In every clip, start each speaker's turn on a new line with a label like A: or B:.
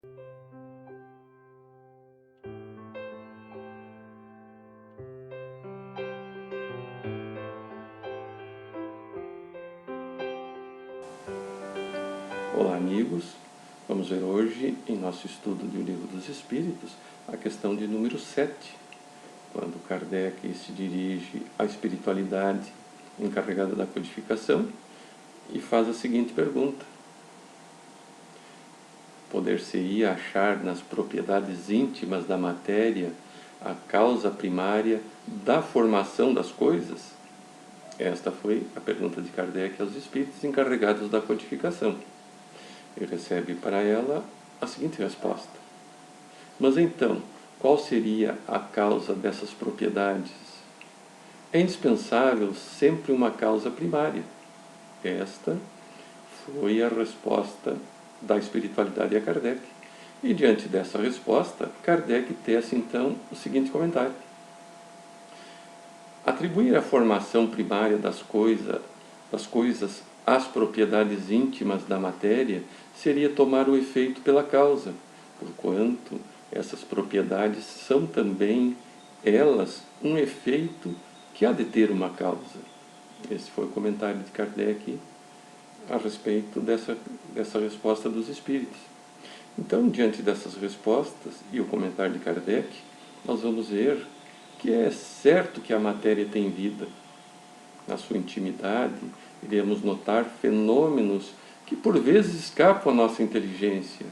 A: Olá amigos, vamos ver hoje em nosso estudo do Livro dos Espíritos a questão de número 7, quando Kardec se dirige à espiritualidade encarregada da codificação e faz a seguinte pergunta: poder-se-ia achar nas propriedades íntimas da matéria a causa primária da formação das coisas? Esta foi a pergunta de Kardec aos espíritos encarregados da codificação. Ele recebe para ela a seguinte resposta: mas então, qual seria a causa dessas propriedades? É indispensável sempre uma causa primária. Esta foi a resposta da espiritualidade a Kardec. E diante dessa resposta, Kardec tece então o seguinte comentário: atribuir a formação primária das coisas às propriedades íntimas da matéria seria tomar o efeito pela causa, porquanto essas propriedades são também elas um efeito que há de ter uma causa. Esse foi o comentário de Kardec a respeito dessa resposta dos espíritos. Então, diante dessas respostas e o comentário de Kardec, nós vamos ver que é certo que a matéria tem vida. Na sua intimidade, iremos notar fenômenos que por vezes escapam à nossa inteligência.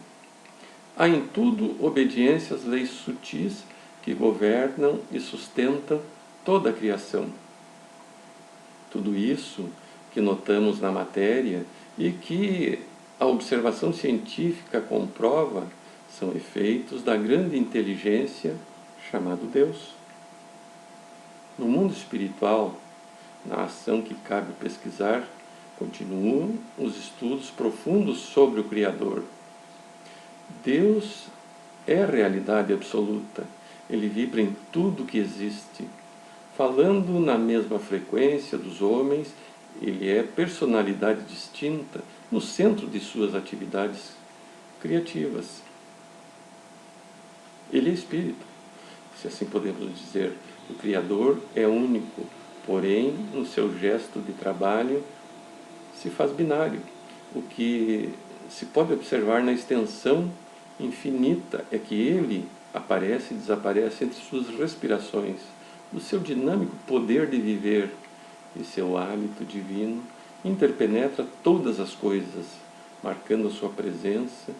A: Há em tudo obediência às leis sutis que governam e sustentam toda a criação. Tudo isso que notamos na matéria e que a observação científica comprova são efeitos da grande inteligência chamado Deus. No mundo espiritual, na ação que cabe pesquisar, continuam os estudos profundos sobre o Criador. Deus é a realidade absoluta. Ele vibra em tudo que existe. Falando na mesma frequência dos homens, ele é personalidade distinta no centro de suas atividades criativas. Ele é espírito, se assim podemos dizer. O Criador é único, porém, no seu gesto de trabalho, se faz binário. O que se pode observar na extensão infinita é que ele aparece e desaparece entre suas respirações, do seu dinâmico poder de viver, e seu hálito divino interpenetra todas as coisas, marcando a sua presença,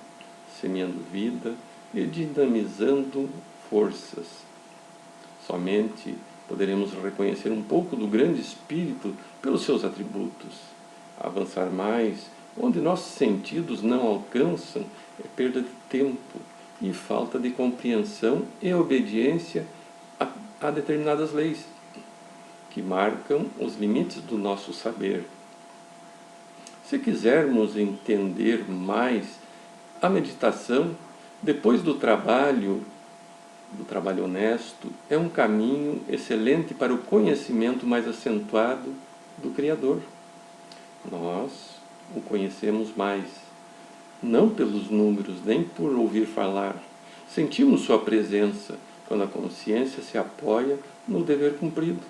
A: semeando vida e dinamizando forças. Somente poderemos reconhecer um pouco do grande espírito pelos seus atributos. Avançar mais, onde nossos sentidos não alcançam, é perda de tempo e falta de compreensão e obediência a determinadas leis, que marcam os limites do nosso saber. Se quisermos entender mais a meditação, depois do trabalho honesto, é um caminho excelente para o conhecimento mais acentuado do Criador. Nós o conhecemos mais, não pelos números, nem por ouvir falar. Sentimos sua presença quando a consciência se apoia no dever cumprido.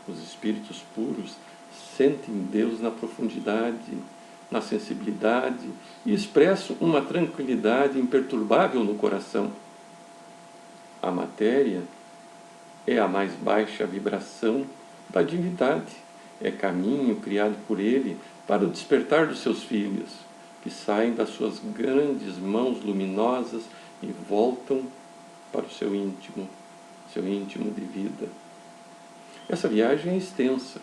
A: Os espíritos puros sentem Deus na profundidade, na sensibilidade e expressam uma tranquilidade imperturbável no coração. A matéria é a mais baixa vibração da divindade, é caminho criado por ele para o despertar dos seus filhos, que saem das suas grandes mãos luminosas e voltam para o seu íntimo de vida. Essa viagem é extensa,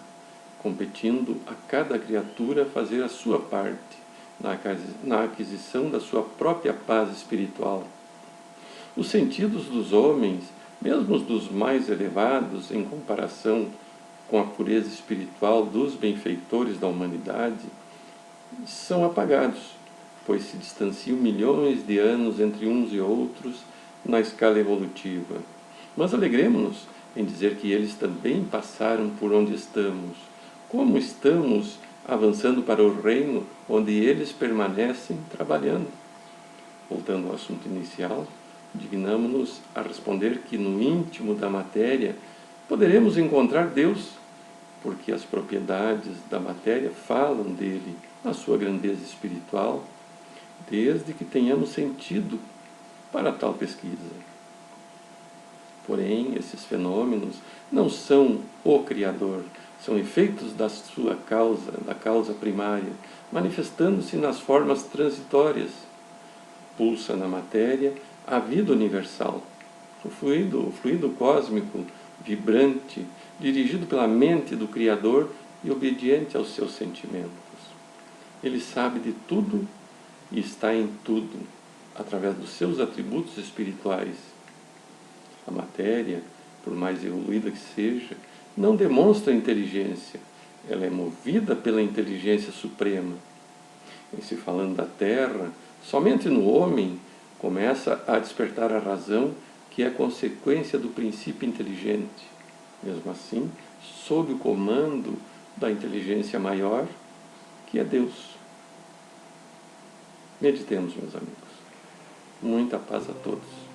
A: competindo a cada criatura fazer a sua parte na aquisição da sua própria paz espiritual. Os sentidos dos homens, mesmo os dos mais elevados em comparação com a pureza espiritual dos benfeitores da humanidade, são apagados, pois se distanciam milhões de anos entre uns e outros na escala evolutiva. Mas alegremo-nos em dizer que eles também passaram por onde estamos. Como estamos avançando para o reino onde eles permanecem trabalhando? Voltando ao assunto inicial, dignamo-nos a responder que no íntimo da matéria poderemos encontrar Deus, porque as propriedades da matéria falam dele, na sua grandeza espiritual, desde que tenhamos sentido para tal pesquisa. Porém, esses fenômenos não são o Criador, são efeitos da sua causa, da causa primária, manifestando-se nas formas transitórias. Pulsa na matéria a vida universal, o fluido cósmico, vibrante, dirigido pela mente do Criador e obediente aos seus sentimentos. Ele sabe de tudo e está em tudo, através dos seus atributos espirituais. A matéria, por mais evoluída que seja, não demonstra inteligência, ela é movida pela inteligência suprema. Em se falando da Terra, somente no homem começa a despertar a razão, que é consequência do princípio inteligente. Mesmo assim, sob o comando da inteligência maior, que é Deus. Meditemos, meus amigos. Muita paz a todos.